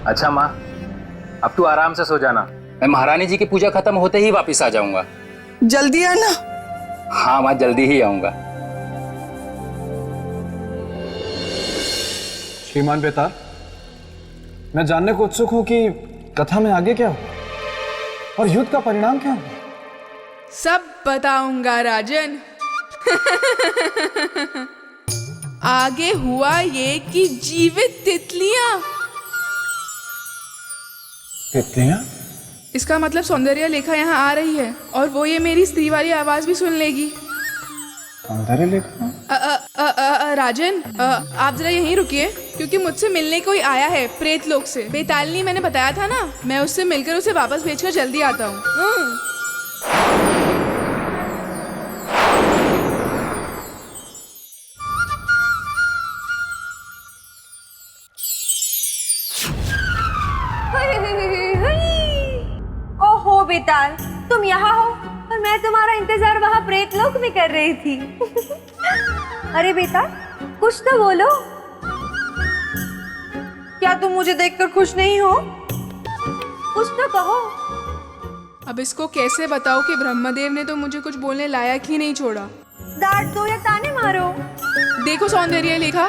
अच्छा माँ, अब तू आराम से सो जाना। मैं महारानी जी की पूजा खत्म होते ही वापस आ जाऊंगा। जल्दी आना। हाँ माँ, जल्दी ही आऊंगा। श्रीमान बेताल, मैं जानने को उत्सुक हूं कि कथा में आगे क्या हो और युद्ध का परिणाम क्या हो। सब बताऊंगा राजन। आगे हुआ ये कि जीवित तितलियां। इसका मतलब सौंदर्य लेखा यहाँ आ रही है और वो ये मेरी स्त्री वाली आवाज भी सुन लेगी। सौंदर्य लेखा? राजन, आप जरा यहीं रुकिए क्योंकि मुझसे मिलने कोई आया है प्रेत लोक से। बेतालनी मैंने बताया था ना, मैं उससे मिलकर उसे वापस भेजकर जल्दी आता हूँ। ओहो बेताल, तुम यहाँ हो और मैं तुम्हारा इंतजार वहाँ प्रेत लोक में कर रही थी। अरे बेताल, कुछ तो बोलो। क्या तुम मुझे देखकर खुश नहीं हो? कुछ तो कहो। अब इसको कैसे बताओ कि ब्रह्मदेव ने तो मुझे कुछ बोलने लायक ही नहीं छोड़ा। डांट दो या ताने मारो। देखो सौंदर्य लेखा।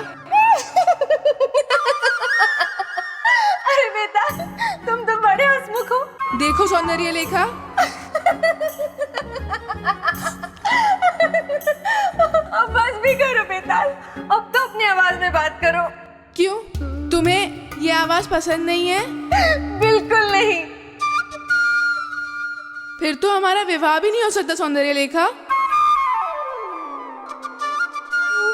अरे बेताल, तुम तो बड़े हंसमुख हो। देखो सौंदर्य लेखा। अब बस भी करो बेताल, अब तो अपनी आवाज में बात करो। क्यों, तुम्हें ये आवाज पसंद नहीं है? बिल्कुल नहीं। फिर तो हमारा विवाह भी नहीं हो सकता सौंदर्य लेखा।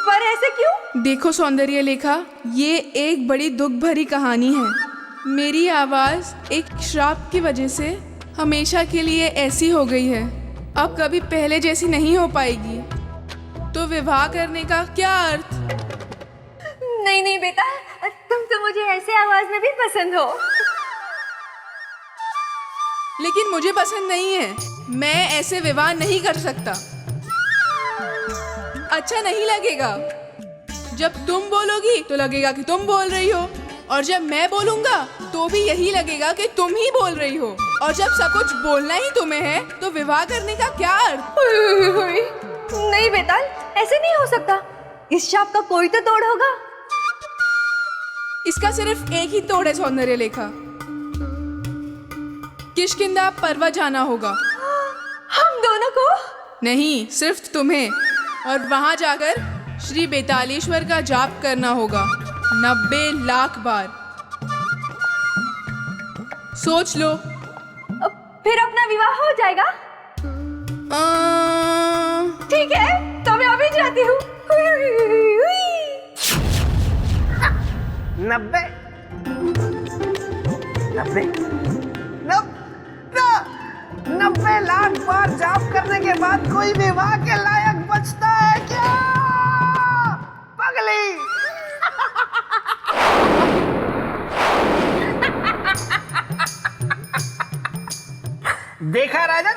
पर ऐसे क्यों? देखो सौंदर्य लेखा, ये एक बड़ी दुख भरी कहानी है। मेरी आवाज एक श्राप की वजह से हमेशा के लिए ऐसी हो गई है, अब कभी पहले जैसी नहीं हो पाएगी। तो विवाह करने का क्या अर्थ? नहीं नहीं बेटा, तुम तो मुझे ऐसे आवाज में भी पसंद हो। लेकिन मुझे पसंद नहीं है, मैं ऐसे विवाह नहीं कर सकता। अच्छा नहीं लगेगा। जब तुम बोलोगी तो लगेगा कि तुम बोल रही हो, और जब मैं बोलूंगा तो भी यही लगेगा कि तुम ही बोल रही हो। और जब सब कुछ बोलना ही तुम्हें है तो विवाह करने का क्या अर्थ? नहीं बेटा, ऐसे नहीं हो सकता। इस शाप का कोई तो तोड़ होगा। इसका सिर्फ एक ही तोड़ है सौंदर्य लेखा। किष्किंधा पर्वत जाना होगा। हम दोनों को? नहीं, सिर्फ तुम्हें। और वहां जाकर श्री बेतालेश्वर का जाप करना होगा 90 लाख बार। सोच लो। फिर अपना विवाह हो जाएगा? ठीक है, तो मैं अभी जाती हूँ। 90 लाख बार जाप करने के बाद कोई विवाह के लायक बचता है क्या? पगली। देखा राजन,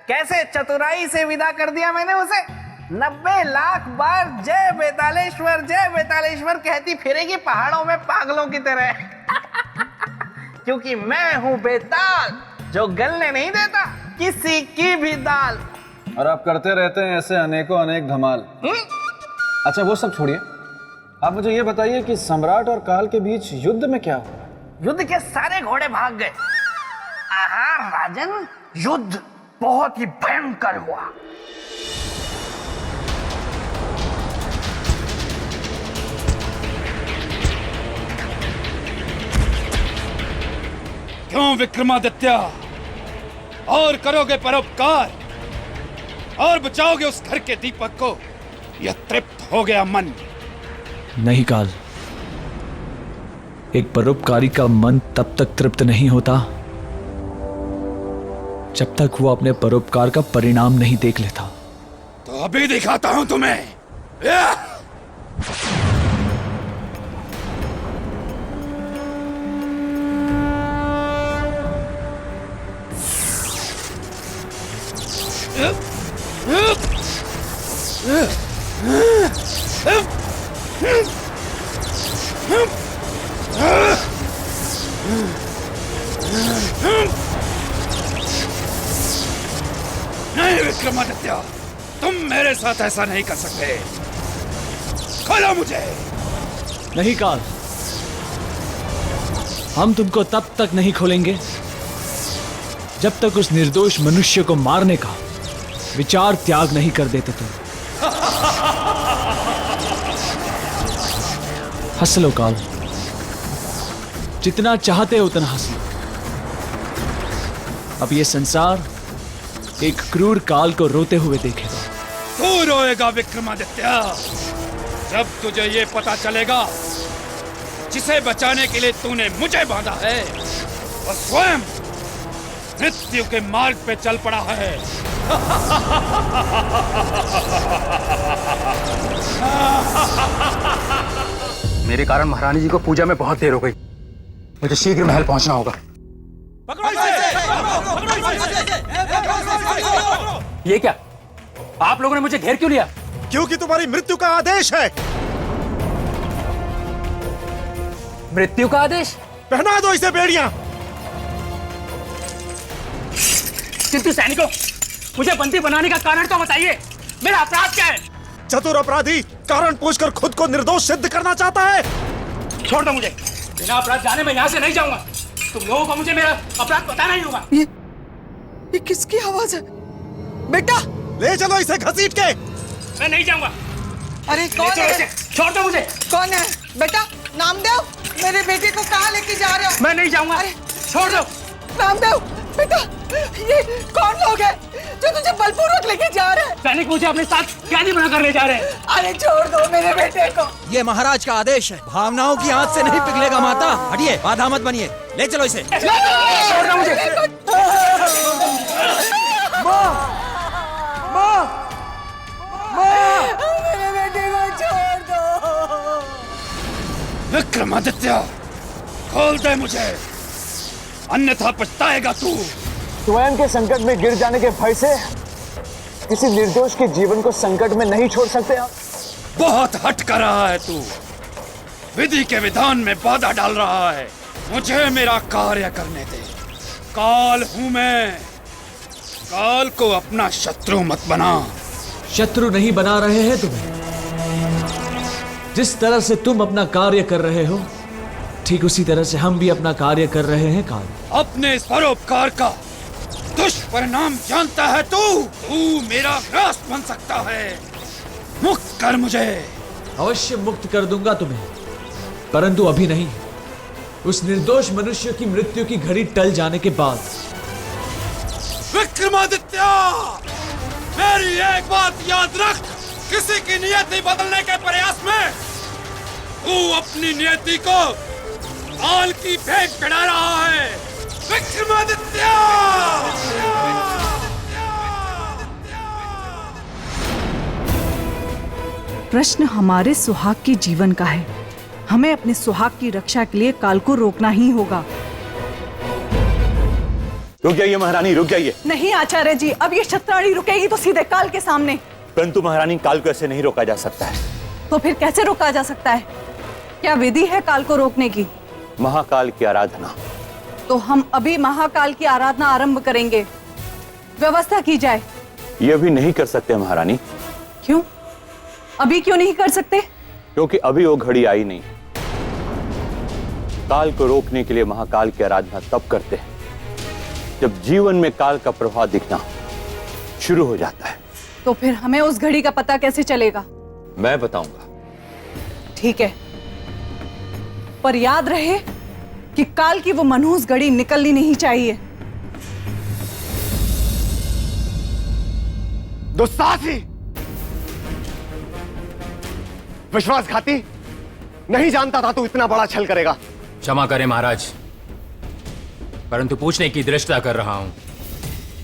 कैसे चतुराई से विदा कर दिया मैंने उसे। 90 लाख बार जय बेतालेश्वर कहती फिरेगी पहाड़ों में पागलों की तरह। क्योंकि मैं हूं बेताल, जो गलने नहीं देता किसी की भी दाल। और आप करते रहते हैं ऐसे अनेकों अनेक धमाल। अच्छा वो सब छोड़िए, आप मुझे ये बताइए कि सम्राट और काल के बीच युद्ध में क्या हुआ? युद्ध के सारे घोड़े भाग गए। आहा राजन, युद्ध बहुत ही भयंकर हुआ। क्यों विक्रमादित्य, और करोगे परोपकार और बचाओगे उस घर के दीपक को? यह तृप्त हो गया मन। नहीं काल, एक परोपकारी का मन तब तक तृप्त नहीं होता जब तक वो अपने परोपकार का परिणाम नहीं देख लेता। तो अभी दिखाता हूं तुम्हें। नहीं विक्रमादित्य, तुम मेरे साथ ऐसा नहीं कर सकते। खोलो मुझे। नहीं काल, हम तुमको तब तक नहीं खोलेंगे जब तक उस निर्दोष मनुष्य को मारने का विचार त्याग नहीं कर देते तुम। हंस लो काल, जितना चाहते हो उतना हंस लो। अब ये संसार एक क्रूर काल को रोते हुए देखेगा। तू रोएगा विक्रमादित्य, जब तुझे ये पता चलेगा जिसे बचाने के लिए तूने मुझे बांधा है वो स्वयं मृत्यु के मार्ग पे चल पड़ा है। मेरे कारण महारानी जी को पूजा में बहुत देर हो गई। मुझे शीघ्र महल पहुंचना होगा। ये क्या? आप लोगों ने मुझे घेर क्यों लिया? क्योंकि तुम्हारी मृत्यु का आदेश है। मृत्यु का आदेश? पहना दो इसे बेड़ियां। किंतु सैनिकों, मुझे बंदी बनाने का कारण तो बताइए। मेरा अपराध क्या है? चतुर अपराधी कारण पूछकर खुद को निर्दोष सिद्ध करना चाहता है। छोड़ दो मुझे। बिना अपराध जाने मैं यहाँ से नहीं जाऊंगा। तुम लोगों को मुझे मेरा अपराध बताना ही होगा। ये किसकी आवाज है? बेटा, ले चलो इसे घसीट के। मैं नहीं जाऊंगा। अरे कौन है? छोड़ दो मुझे। कौन है? बेटा, नामदेव, मेरे बेटे को कहाँ लेके जा रहे हो? मैं नहीं जाऊंगा। अरे छोड़ दो। नामदेव, बेटा, ये कौन लोग हैं जो तुझे बलपूर्वक लेके जा रहे हैं? सैनिक मुझे अपने साथ कैदी बना कर ले जा रहे हैं। अरे छोड़ दो मेरे बेटे को। ये महाराज का आदेश है। भावनाओं की आंच से नहीं पिघलेगा माता। हटिए, बाधा मत बनिए। ले चलो इसे। छोड़ दो मुझे। मेरे बेटे को छोड़ दो। विक्रमादित्य, खोल दे मुझे, अन्यथा पछताएगा तू। स्वयं के संकट में गिर जाने के भय से किसी निर्दोष के जीवन को संकट में नहीं छोड़ सकते आप। बहुत हट कर रहा है तू, विधि के विधान में बाधा डाल रहा है। मुझे मेरा कार्य करने दे। काल हूं मैं, काल को अपना शत्रु मत बना। शत्रु नहीं बना रहे हैं तुम्हें। जिस तरह से तुम अपना कार्य कर रहे हो, ठीक उसी तरह से हम भी अपना कार्य कर रहे हैं काल। अपने इस परोपकार का दुष्परिणाम जानता है तू। तू मेरा ग्रास बन सकता है। मुक्त कर मुझे। अवश्य मुक्त कर दूंगा तुम्हें, परंतु अभी नहीं। उस निर्दोष मनुष्य की मृत्यु की घड़ी टल जाने के बाद। विक्रमादित्य, मेरी एक बात याद रख। किसी की नियति बदलने के प्रयास में तू अपनी नियति को काल की भेंट चढ़ा रहा है। विक्रमादित्य! प्रश्न हमारे सुहाग के जीवन का है। हमें अपने सुहाग की रक्षा के लिए काल को रोकना ही होगा। रुक जाइए महारानी, रुक जाइए। नहीं आचार्य जी, अब ये क्षत्राणी रुकेगी तो सीधे काल के सामने। परंतु महारानी, काल को ऐसे नहीं रोका जा सकता है। तो फिर कैसे रोका जा सकता है? क्या विधि है काल को रोकने की? महाकाल की आराधना। तो हम अभी महाकाल की आराधना आरंभ करेंगे। व्यवस्था की जाए। यह भी नहीं कर सकते महारानी। क्यों? अभी क्यों नहीं कर सकते? क्योंकि अभी वो घड़ी आई नहीं। काल को रोकने के लिए महाकाल की आराधना तब करते हैं जब जीवन में काल का प्रभाव दिखना शुरू हो जाता है। तो फिर हमें उस घड़ी का पता कैसे चलेगा? मैं बताऊंगा। ठीक है, पर याद रहे कि काल की वो मनहूस घड़ी निकलनी नहीं चाहिए। दुस्साहसी, विश्वासघाती, नहीं जानता था तू इतना बड़ा छल करेगा। क्षमा करें महाराज, परंतु पूछने की दृष्टता कर रहा हूं।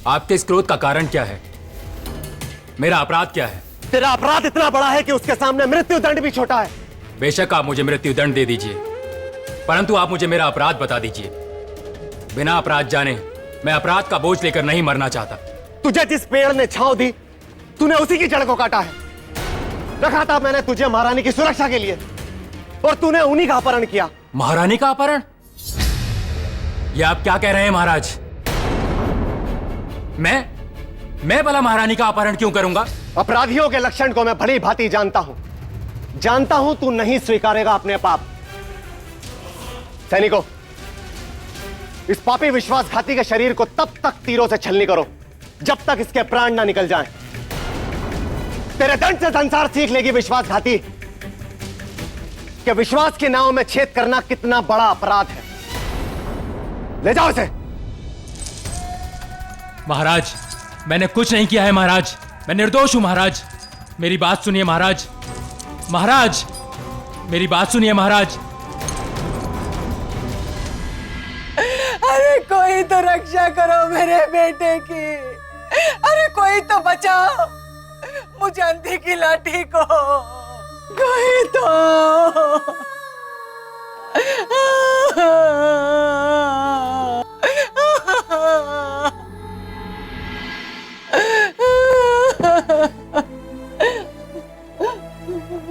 आपके इस क्रोध का कारण क्या है? मेरा अपराध क्या है? तेरा अपराध इतना बड़ा है कि उसके सामने मृत्यु दंड भी छोटा है। बेशक आप मुझे मृत्यु दंड दे दीजिए, परंतु आप मुझे मेरा अपराध बता दीजिए। बिना अपराध जाने मैं अपराध का बोझ लेकर नहीं मरना चाहता। तुझे जिस पेड़ ने छांव दी, तूने उसी की जड़ को काटा है। रखा था मैंने तुझे महारानी की सुरक्षा के लिए, और तूने उन्हीं का अपहरण किया। महारानी का अपहरण? ये आप क्या कह रहे हैं महाराज? मैं भला महारानी का अपहरण क्यों करूंगा? अपराधियों के लक्षण को मैं भली भांति जानता हूं तू नहीं स्वीकारेगा अपने पाप। सैनिकों, इस पापी विश्वासघाती के शरीर को तब तक तीरों से छलनी करो जब तक इसके प्राण ना निकल जाएं। तेरे दंड से संसार सीख लेगी विश्वासघाती कि विश्वास की नाव में छेद करना कितना बड़ा अपराध है। ले जाओ इसे। महाराज, मैंने कुछ नहीं किया है महाराज, मैं निर्दोष हूं महाराज। मेरी बात सुनिए महाराज। महाराज, मेरी बात सुनिए महाराज। अरे कोई तो रक्षा करो मेरे बेटे की। अरे कोई तो बचाओ मुझे अंधी की लाठी को। कोई तो।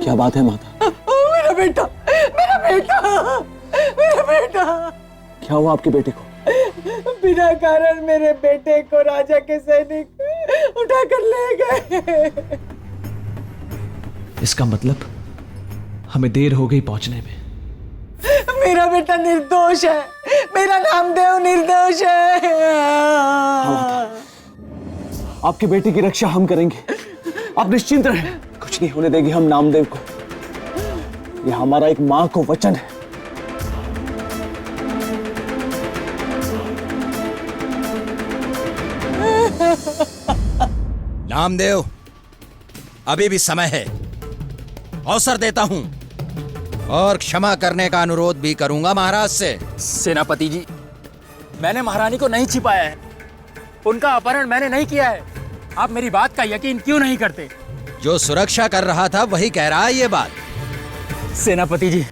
क्या बात है माता? मेरा बेटा, मेरा बेटा, मेरा बेटा। क्या हुआ आपके बेटे को? बिना कारण मेरे बेटे को राजा के सैनिक उठाकर ले गए। इसका मतलब हमें देर हो गई पहुंचने में। मेरा बेटा निर्दोष है, मेरा नामदेव निर्दोष है। आपके बेटे की रक्षा हम करेंगे, आप निश्चिंत रहें। कुछ नहीं होने देगी हम नामदेव को। यह हमारा एक मां को वचन है। नामदेव, अभी भी समय है, अवसर देता हूं और क्षमा करने का अनुरोध भी करूंगा महाराज से। सेनापति जी, मैंने महारानी को नहीं छिपाया है, उनका अपहरण मैंने नहीं किया है। आप मेरी बात का यकीन क्यों नहीं करते? जो सुरक्षा कर रहा था वही कह रहा है ये बात। सेनापति जी,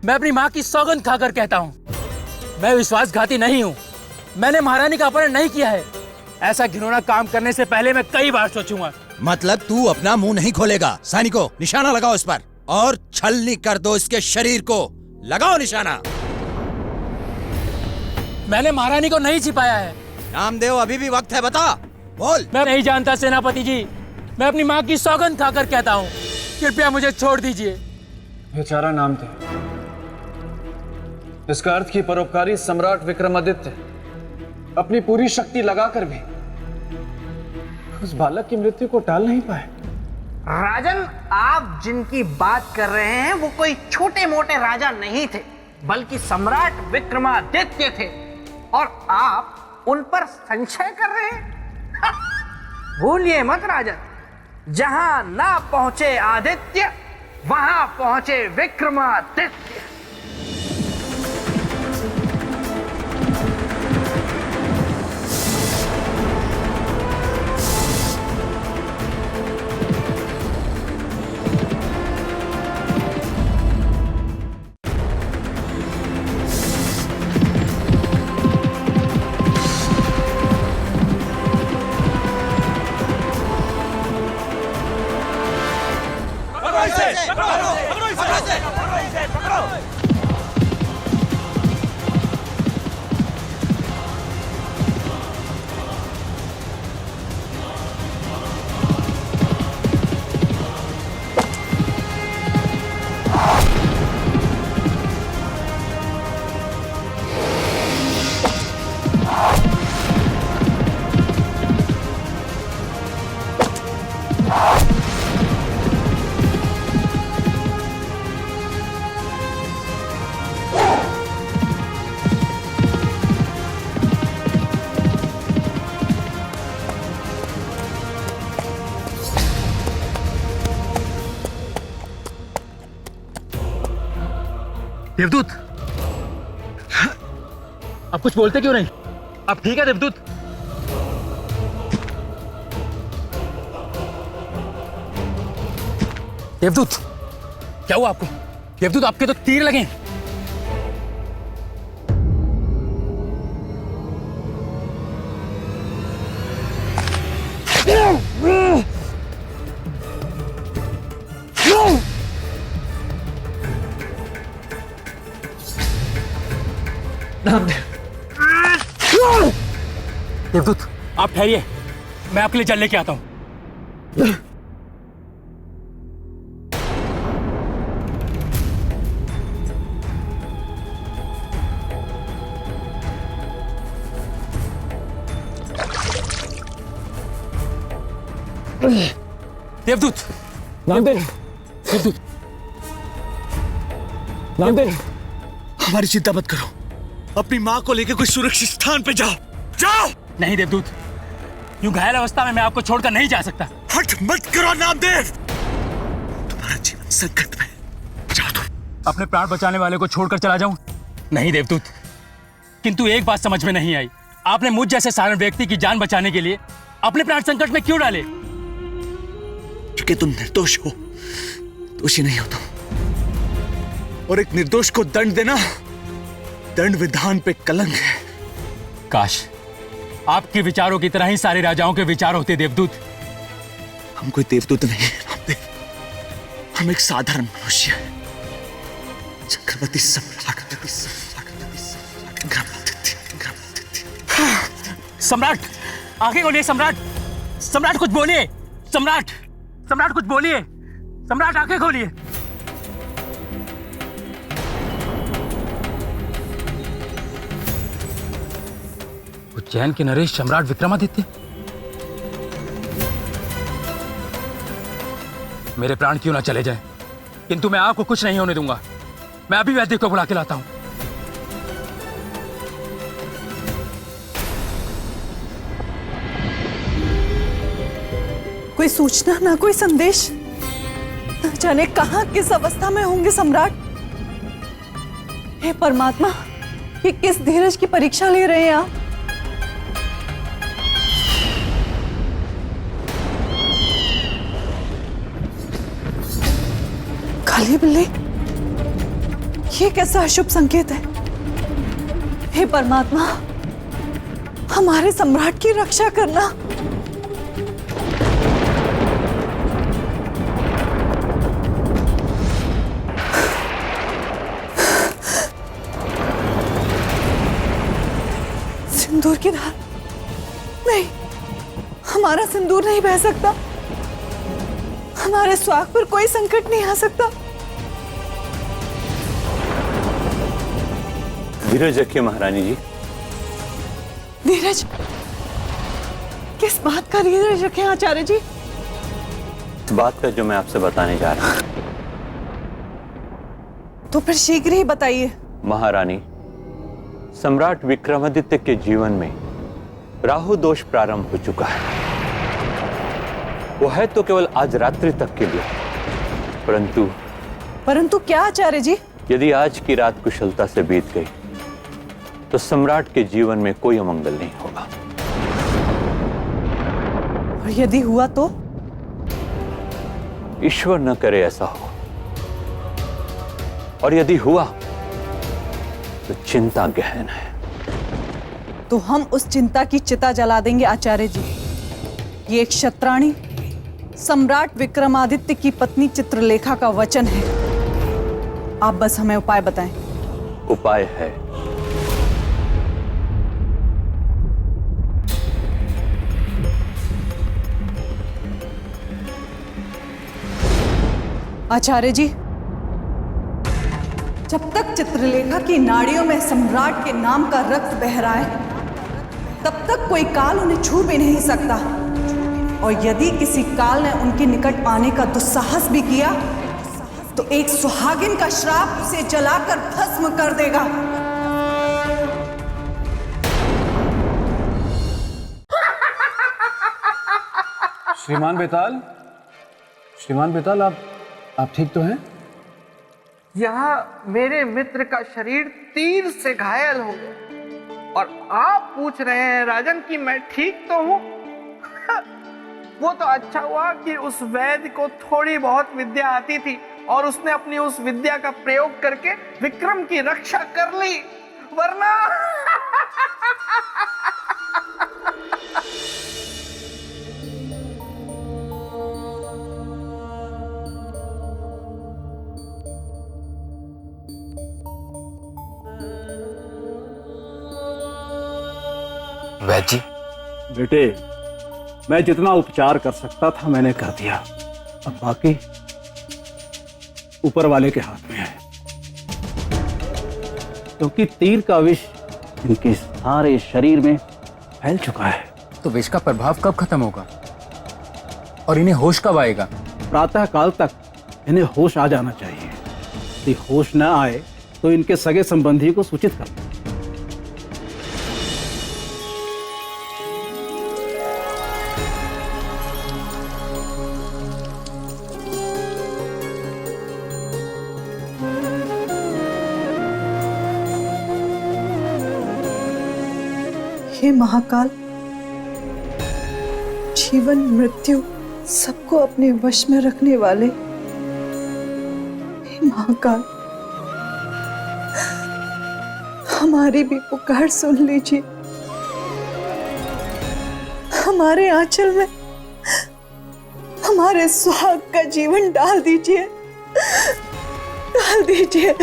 मैं अपनी माँ की सौगंध खाकर कहता हूँ, मैं विश्वासघाती नहीं हूँ। मैंने महारानी का अपहरण नहीं किया है। ऐसा घिनौना काम करने से पहले मैं कई बार सोचूंगा। मतलब तू अपना मुंह नहीं खोलेगा? सैनिकों, निशाना लगाओ इस पर और छलनी कर दो इसके शरीर को। लगाओ निशाना। मैंने महारानी को नहीं छिपाया है। नामदेव, अभी भी वक्त है, बता, बोल। मैं नहीं जानता सेनापति जी, मैं अपनी माँ की सौगंध खाकर कहता हूँ, कृपया मुझे छोड़ दीजिए। बेचारा नामदेव, इसका अर्थ कि परोपकारी सम्राट विक्रमादित्य अपनी पूरी शक्ति लगाकर भी उस बालक की मृत्यु को टाल नहीं पाए। राजन, आप जिनकी बात कर रहे हैं वो कोई छोटे मोटे राजा नहीं थे, बल्कि सम्राट विक्रमादित्य थे, और आप उन पर संशय कर रहे हैं। भूलिए मत राजन, जहां ना पहुंचे आदित्य वहां पहुंचे विक्रमादित्य। देवदूत, आप कुछ बोलते क्यों नहीं? आप ठीक है देवदूत? देवदूत, क्या हुआ आपको? देवदूत, आपके तो तीर लगे। नामदेव, देवदूत, आप ठहरिए, मैं आपके लिए जल लेके आता हूं। देवदूत, नामदेव, देवदूत, नामदेव, हमारी चिंता मत करो। अपनी माँ को लेकर कोई सुरक्षित स्थान पे जाओ, जाओ। नहीं देवदूत, यूं घायल अवस्था में मैं आपको छोड़कर नहीं जा सकता। हट मत करो नामदेव, तुम्हारा जीवन संकट में। जाओ तुम। अपने प्राण बचाने वाले को छोड़कर चला जाऊं? नहीं देवदूत, किंतु एक बात समझ में नहीं आई, आपने मुझ जैसे साधारण व्यक्ति की जान बचाने के लिए अपने प्राण संकट में क्यों डाले? क्योंकि तुम निर्दोष हो, दोषी नहीं हो तुम। और एक निर्दोष को दंड देना दंड विधान पे कलंक है। काश आपके विचारों की तरह ही सारे राजाओं के विचार होते देवदूत। हम कोई देवदूत नहीं है नामदेव, हम एक साधारण मनुष्य हैं। चक्रवर्ती सम्राट, आगे बोलिए सम्राट, सम्राट कुछ बोलिए, सम्राट, सम्राट कुछ बोलिए, सम्राट आंखें खोलिए। उज्जैन के नरेश सम्राट विक्रमादित्य, मेरे प्राण क्यों ना चले जाएं, किंतु मैं आपको कुछ नहीं होने दूंगा। मैं अभी वैद्य को बुला के लाता हूं। कोई सूचना ना कोई संदेश, न जाने कहां किस अवस्था में होंगे सम्राट। हे परमात्मा, ये किस धीरज की परीक्षा ले रहे हैं आप? काली बिल्ली, ये कैसा अशुभ संकेत है? हे परमात्मा, हमारे सम्राट की रक्षा करना। सिंदूर की धार, नहीं, हमारा सिंदूर नहीं बह सकता। हमारे स्वाग पर कोई संकट नहीं आ सकता। धीरज रखिए महारानी जी। धीरज? किस बात का धीरज रखें आचार्य जी? इस बात का जो मैं आपसे बताने जा रहा हूं। तो फिर शीघ्र ही बताइए। महारानी, सम्राट विक्रमादित्य के जीवन में राहु दोष प्रारंभ हो चुका है। वो है तो केवल आज रात्रि तक के लिए, परंतु क्या आचार्य जी? यदि आज की रात कुशलता से बीत गई तो सम्राट के जीवन में कोई अमंगल नहीं होगा। और यदि हुआ तो? ईश्वर न करे ऐसा हो, और यदि हुआ तो चिंता गहन है। तो हम उस चिंता की चिता जला देंगे आचार्य जी। ये एक क्षत्राणी सम्राट विक्रमादित्य की पत्नी चित्रलेखा का वचन है। आप बस हमें उपाय बताएं। उपाय है। आचार्य जी, जब तक चित्रलेखा की नाड़ियों में सम्राट के नाम का रक्त बह रहा है, तब तक कोई काल उन्हें छू भी नहीं सकता। और यदि किसी काल ने उनके निकट आने का दुस्साहस भी किया तो एक सुहागिन का श्राप उसे जलाकर भस्म कर देगा। श्रीमान बेताल, श्रीमान बेताल, आप ठीक तो हैं? यहाँ मेरे मित्र का शरीर तीर से घायल हो गया और आप पूछ रहे हैं राजन कि मैं ठीक तो हूँ? वो तो अच्छा हुआ कि उस वैद्य को थोड़ी बहुत विद्या आती थी और उसने अपनी उस विद्या का प्रयोग करके विक्रम की रक्षा कर ली, वरना वैद्य जी। बेटे, मैं जितना उपचार कर सकता था मैंने कर दिया। अब बाकी ऊपर वाले के हाथ में है, क्योंकि तीर का विष इनके सारे शरीर में फैल चुका है। तो विष का प्रभाव कब खत्म होगा और इन्हें होश कब आएगा? प्रातः काल तक इन्हें होश आ जाना चाहिए। यदि होश न आए तो इनके सगे संबंधी को सूचित कर। हे महाकाल, जीवन मृत्यु सबको अपने वश में रखने वाले हे महाकाल, हमारी भी पुकार सुन लीजिए। हमारे आंचल में हमारे सुहाग का जीवन डाल दीजिए, डाल दीजिए।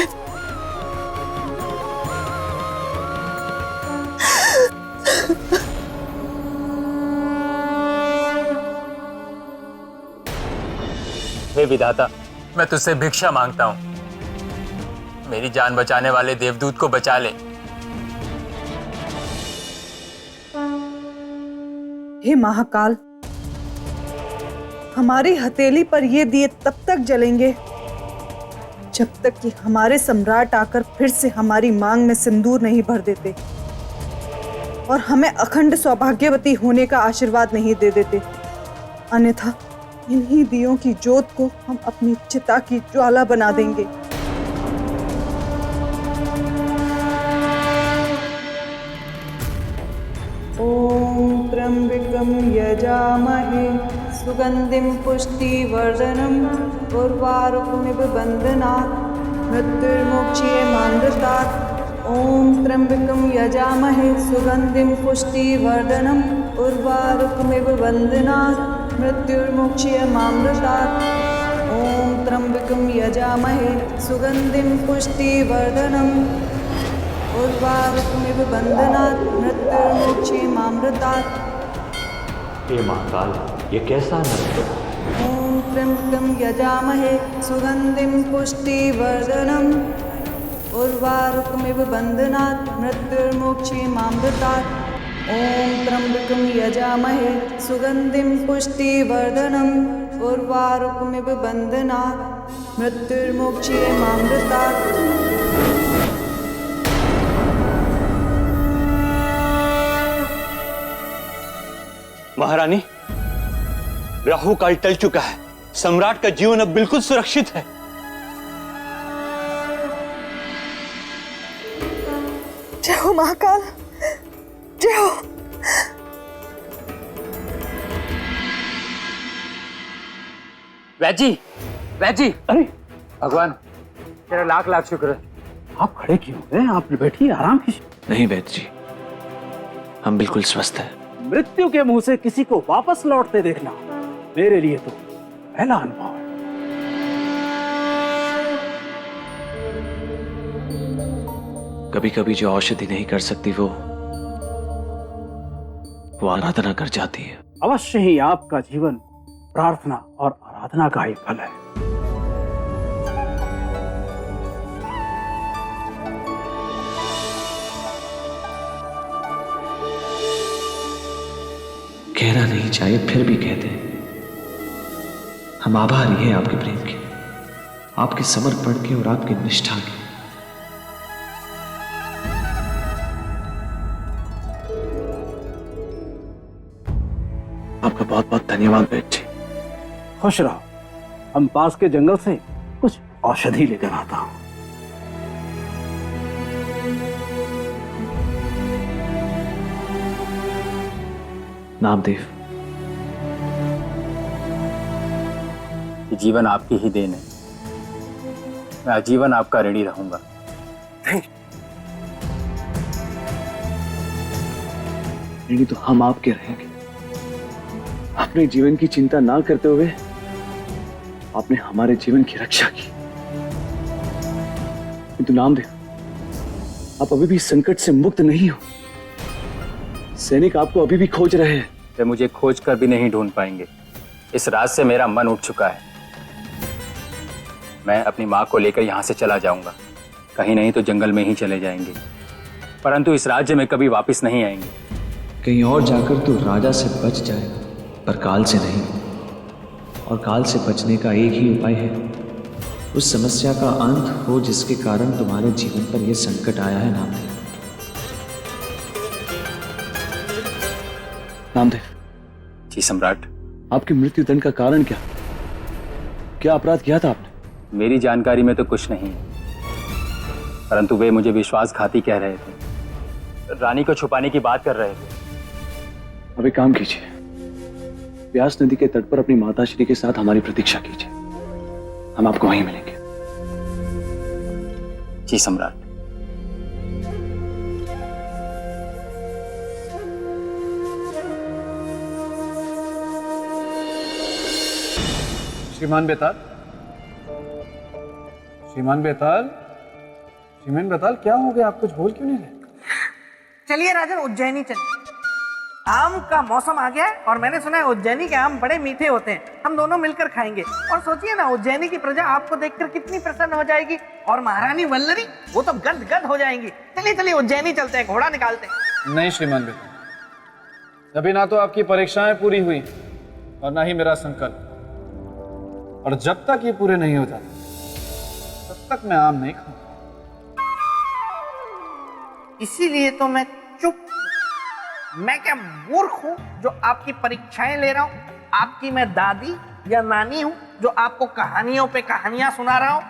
हे विधाता, मैं तुझसे भिक्षा मांगता हूं। मेरी जान बचाने वाले देवदूत को बचा ले। हे महाकाल, हमारी हथेली पर ये दिए तब तक जलेंगे जब तक कि हमारे सम्राट आकर फिर से हमारी मांग में सिंदूर नहीं भर देते और हमें अखंड सौभाग्यवती होने का आशीर्वाद नहीं दे देते। अन्यथा इन्हीं दियों की ज्योत को हम अपनी चिता की ज्वाला बना देंगे। ओम त्र्यंबकं यजामहे सुगंधिं पुष्टिवर्धनम् उर्वारुकमिव बन्धनात् मृत्युर्मुक्षीयमामृतात्। ओम त्र्यंबकं यजामहे सुगंधिं पुष्टिवर्धनम् उर्वारुकमिव बन्धनात् मृत्युर्मुक्षीयमामृतात्। ओम त्र्यंबकं यजामहे सुगंधिं पुष्टिवर्धनम् उर्वारुकमिव बन्धनात् मृत्युर्मुक्षीयमामृतात्। हे महाकाल, ये कैसा नृत्य? ओम त्र्यंबकं यजामहे सुगंधिं पुष्टिवर्धनम् उर्वारुकमिव बन्धनात् मृत्युर्मुक्षीयमामृतात्। ओम त्र्यंबकं यजामहे सुगंधिं पुष्टिवर्धनम् उर्वारुकमिव बन्धनात् मृत्युर्मुक्षीयमामृतात्। महारानी, राहु काल टल चुका है। सम्राट का जीवन अब बिल्कुल सुरक्षित है। जय हो महाकाल, जय हो। वैद्य जी, वैद्य जी। अरे भगवान, तेरा लाख लाख शुक्र है। आप खड़े क्यों हैं? आप बैठिए, आराम कीजिए। नहीं वैद्य जी, हम बिल्कुल स्वस्थ हैं। मृत्यु के मुंह से किसी को वापस लौटते देखना मेरे लिए तो पहला अनुभव है। कभी कभी जो औषधि नहीं कर सकती वो आराधना कर जाती है। अवश्य ही आपका जीवन प्रार्थना और आराधना का ही फल है। कहना नहीं चाहिए फिर भी कहते हैं। हम आभारी हैं आपके प्रेम के, आपके समर्पण के और आपकी निष्ठा के। आपका बहुत बहुत धन्यवाद वैद्य जी। खुश रहो। हम पास के जंगल से कुछ औषधि लेकर आता हूं। नामदेव, ये जीवन आपकी ही देन है। मैं आजीवन आपका ऋणी रहूंगा। ऋणी तो हम आपके रहेंगे। अपने जीवन की चिंता ना करते हुए आपने हमारे जीवन की रक्षा की। किंतु नामदेव, आप अभी भी संकट से मुक्त नहीं हो। सैनिक आपको अभी भी खोज रहे हैं। वे मुझे खोज कर भी नहीं ढूंढ पाएंगे। इस रात से मेरा मन उठ चुका है। मैं अपनी माँ को लेकर यहाँ से चला जाऊंगा। कहीं नहीं तो जंगल में ही चले जाएंगे, परंतु इस राज्य में कभी वापस नहीं आएंगे। कहीं और जाकर तू राजा से बच जाएगा, पर काल से नहीं। और काल से बचने का एक ही उपाय है, उस समस्या का अंत हो जिसके कारण तुम्हारे जीवन पर यह संकट आया है। नामदेव। जी सम्राट। आपकी मृत्यु दंड का कारण क्या अपराध किया था आपने? मेरी जानकारी में तो कुछ नहीं है, परंतु वे मुझे विश्वासघाती कह रहे थे। रानी को छुपाने की बात कर रहे थे। अब एक काम कीजिए, व्यास नदी के तट पर अपनी माता श्री के साथ हमारी प्रतीक्षा कीजिए। हम आपको वहीं मिलेंगे। जी सम्राट। श्रीमान बेताल, श्रीमान बेताल, श्रीमान बेताल, क्या हो गया? आप कुछ बोल क्यों नहीं रहे? चलिए राजन, उज्जैनी चलिए। आम का मौसम आ गया है और मैंने सुना है उज्जैनी के आम बड़े मीठे होते हैं। हम दोनों मिलकर खाएंगे। और सोचिए ना, उज्जैनी की प्रजा आपको देखकर कितनी प्रसन्न हो जाएगी, और महारानी वल्लरी वो तो गद गद हो जाएंगी। चलिए चलिए उज्जैनी चलते हैं, घोड़ा निकालते हैं। नहीं श्रीमान बेताल, अभी ना तो आपकी परीक्षाएं पूरी हुई और ना ही मेरा संकल्प। और जब तक ये पूरे नहीं हो जाते तब तक मैं आम नहीं खाऊंगा। इसीलिए तो मैं चुप। मैं क्या मूर्ख हूं जो आपकी परीक्षाएं ले रहा हूं? आपकी मैं दादी या नानी हूं जो आपको कहानियों पे कहानियां सुना रहा हूं?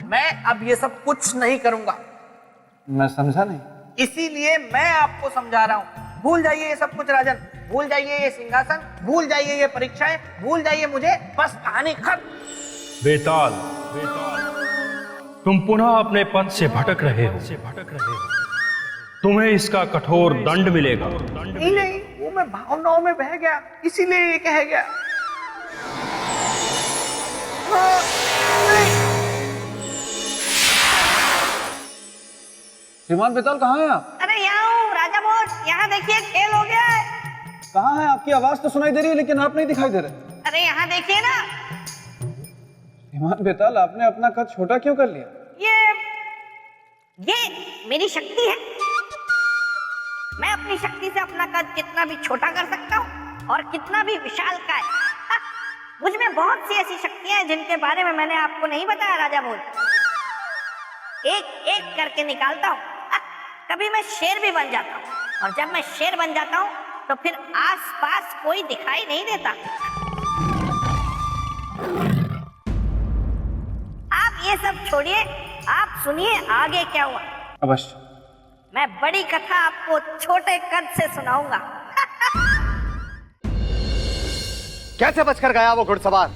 मैं अब ये सब कुछ नहीं करूंगा। मैं समझा नहीं। इसीलिए मैं आपको समझा रहा हूं। भूल जाइए ये सब कुछ राजन, भूल जाइए ये सिंहासन, भूल जाइए ये परीक्षाएं, भूल जाइए मुझे, बस कहानी खत्म। बेताल, तुम पुनः अपने पद से भटक रहे हो। तुम्हें इसका कठोर दंड मिलेगा। नहीं नहीं, वो मैं भावनाओं में बह गया, इसीलिए ये कह गया। श्रीमान बेताल, कहाँ हैं आप? अरे यहाँ हूँ राजा भोज, यहाँ देखिए खेल हो गया है। कहाँ हैं? आपकी आवाज तो सुनाई दे रही है लेकिन आप नहीं दिखाई दे रहे। अरे यहाँ देखिए ना। श्रीमान बेताल, आपने अपना कद छोटा क्यों कर लिया? ये मेरी शक्ति है। मैं अपनी शक्ति से अपना कद कितना भी छोटा कर सकता हूँ और कितना भी विशाल का है। मुझ में बहुत सी ऐसी शक्तियां हैं जिनके बारे में मैंने आपको नहीं बताया राजा भोज। एक एक करके निकालता हूँ। कभी मैं शेर भी बन जाता हूँ, और जब मैं शेर बन जाता हूँ तो फिर आसपास कोई दिखाई नहीं देता। आप ये सब छोड़िए, आप सुनिए आगे क्या हुआ। अवश्य। मैं बड़ी कथा आपको छोटे कद से सुनाऊंगा। कैसे बचकर गया वो घुड़सवार?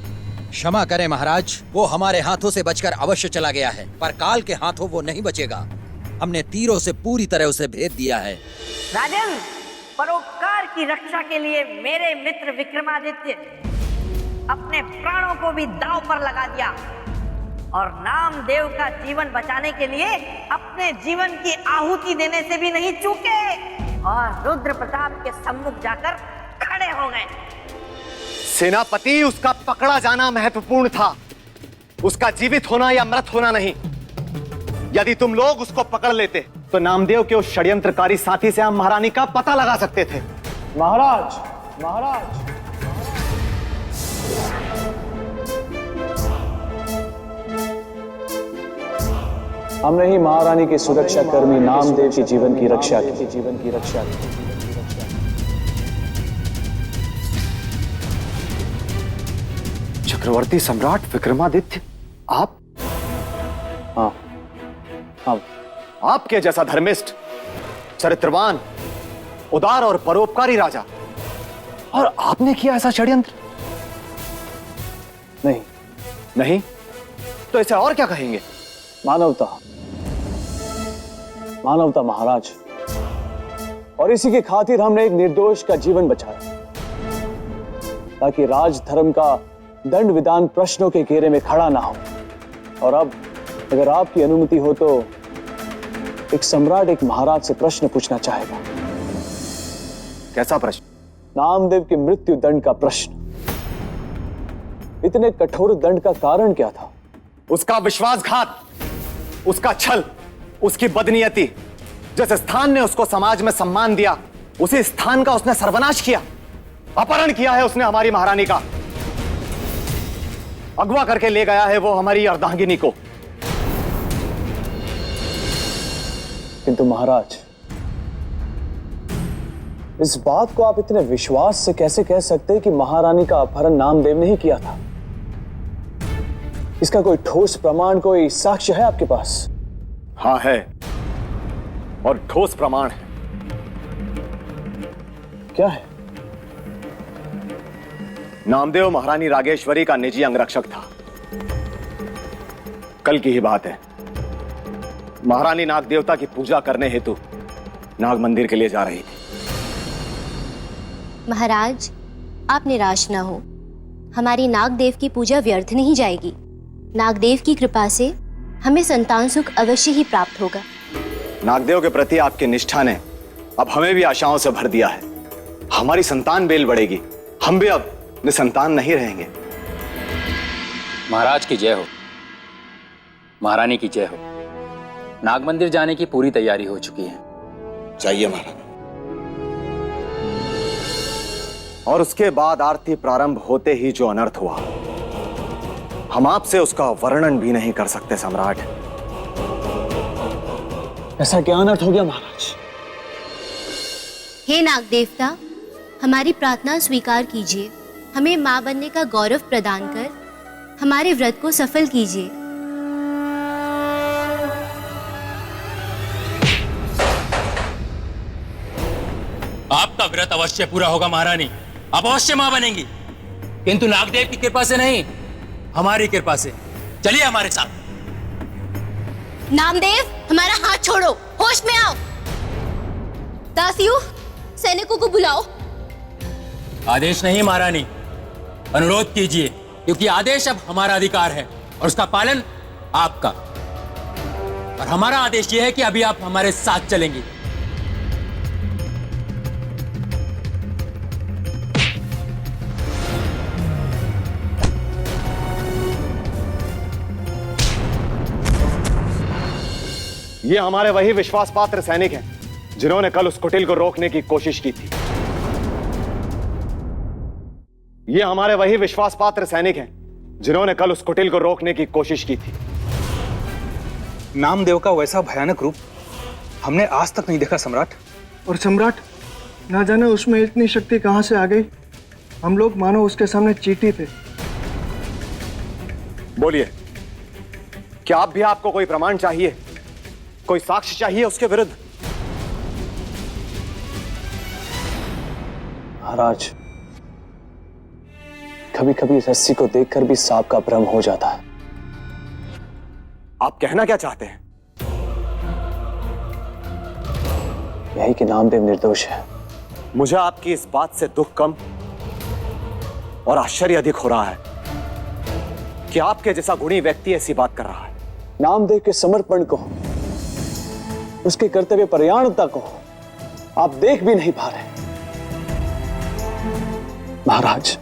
क्षमा करें महाराज, वो हमारे हाथों से बचकर अवश्य चला गया है, पर काल के हाथों वो नहीं बचेगा। हमने तीरों से पूरी तरह उसे भेद दिया है। राजन, परोपकार की रक्षा के लिए मेरे मित्र विक्रमादित्य अपने प्राणों को भी दांव पर लगा दिया, और नामदेव का जीवन बचाने के लिए अपने जीवन की आहुति देने से भी नहीं चूके, और रुद्र प्रताप के सम्मुख जाकर खड़े हो गए। सेनापति, उसका पकड़ा जाना महत्वपूर्ण था, उसका जीवित होना या मृत होना नहीं। यदि तुम लोग उसको पकड़ लेते तो नामदेव के उस षड्यंत्रकारी साथी से हम महारानी का पता लगा सकते थे। महाराज, महाराज, हमने ही महारानी के सुरक्षा कर्मी नामदेव के जीवन की रक्षा की। चक्रवर्ती सम्राट विक्रमादित्य, आप? हाँ, आपके जैसा धर्मिष्ठ, चरित्रवान, उदार और परोपकारी राजा, और आपने किया ऐसा षड्यंत्र? नहीं, तो इसे और क्या कहेंगे? मानवता महाराज, और इसी की खातिर हमने एक निर्दोष का जीवन बचाया, ताकि राज धर्म का दंड विधान प्रश्नों के घेरे में खड़ा ना हो। और अब अगर आपकी अनुमति हो तो एक सम्राट एक महाराज से प्रश्न पूछना चाहेगा। कैसा प्रश्न? नामदेव की मृत्यु दंड का प्रश्न। इतने कठोर दंड का कारण क्या था? उसका विश्वासघात, उसका छल, उसकी बदनीयती। जिस स्थान ने उसको समाज में सम्मान दिया, उसी स्थान का उसने सर्वनाश किया। अपहरण किया है उसने हमारी महारानी का, अगवा करके ले गया है वो हमारी अर्धांगिनी को। किंतु महाराज, इस बात को आप इतने विश्वास से कैसे कह सकते हैं कि महारानी का अपहरण नामदेव ने ही किया था? इसका कोई ठोस प्रमाण, कोई साक्ष्य है आपके पास? हाँ है, और ठोस प्रमाण है। क्या है? नामदेव महारानी रागेश्वरी का निजी अंगरक्षक था। कल की ही बात है, महारानी नाग देवता की पूजा करने हेतु नाग मंदिर के लिए जा रही थी। महाराज, आप निराश ना हो, हमारी नागदेव की पूजा व्यर्थ नहीं जाएगी। नागदेव की कृपा से हमें संतान सुख अवश्य ही प्राप्त होगा। नागदेव के प्रति आपकी निष्ठा ने अब हमें भी आशाओं से भर दिया है। हमारी संतान बेल बढ़ेगी, हम भी अब निसंतान नहीं रहेंगे। महाराज की जय हो, महारानी की जय हो। नाग मंदिर जाने की पूरी तैयारी हो चुकी है। चाहिए महाराज। और उसके बाद आरती प्रारंभ होते ही जो अनर्थ हुआ, हम आपसे उसका वर्णन भी नहीं कर सकते सम्राट। ऐसा क्या अनर्थ हो गया महाराज? हे नाग देवता, हमारी प्रार्थना स्वीकार कीजिए। हमें मां बनने का गौरव प्रदान कर हमारे व्रत को सफल कीजिए। आपका व्रत अवश्य पूरा होगा महारानी, आप अवश्य मां बनेंगी, किंतु नागदेव की कृपा से नहीं, हमारी कृपा से। चलिए हमारे साथ। नामदेव, हमारा हाथ छोड़ो, होश में आओ। दासियों, सैनिकों को बुलाओ। आदेश नहीं महारानी, अनुरोध कीजिए, क्योंकि आदेश अब हमारा अधिकार है और उसका पालन आपका। और हमारा आदेश यह है कि अभी आप हमारे साथ चलेंगे। ये हमारे वही विश्वास पात्र सैनिक हैं जिन्होंने कल उस कुटिल को रोकने की कोशिश की थी। ये हमारे वही विश्वास पात्र सैनिक हैं जिन्होंने कल उस कुटिल को रोकने की कोशिश की थी। नामदेव का वैसा भयानक रूप हमने आज तक नहीं देखा सम्राट। और सम्राट, ना जाने उसमें इतनी शक्ति कहां से आ गई। हम लोग मानो उसके सामने चींटी थे। बोलिए, क्या आप भी आपको कोई प्रमाण चाहिए, कोई साक्ष्य चाहिए उसके विरुद्ध? महाराज, कभी कभी रस्सी को देखकर भी सांप का भ्रम हो जाता है। आप कहना क्या चाहते हैं? यही कि नामदेव निर्दोष है। मुझे आपकी इस बात से दुख कम और आश्चर्य अधिक हो रहा है कि आपके जैसा गुणी व्यक्ति ऐसी बात कर रहा है। नामदेव के समर्पण को, उसके कर्तव्य परायणता को आप देख भी नहीं पा रहे। महाराज,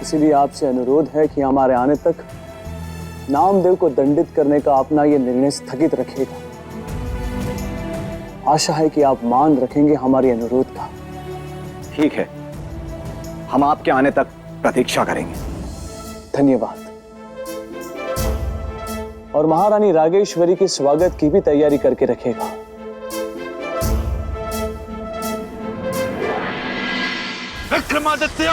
इसीलिए आपसे अनुरोध है कि हमारे आने तक नामदेव को दंडित करने का अपना यह निर्णय स्थगित रखिएगा। आशा है कि आप मान रखेंगे हमारी अनुरोध का। ठीक है, हम आपके आने तक प्रतीक्षा करेंगे। धन्यवाद। और महारानी रागेश्वरी के स्वागत की भी तैयारी करके रखेगा। विक्रमादित्य,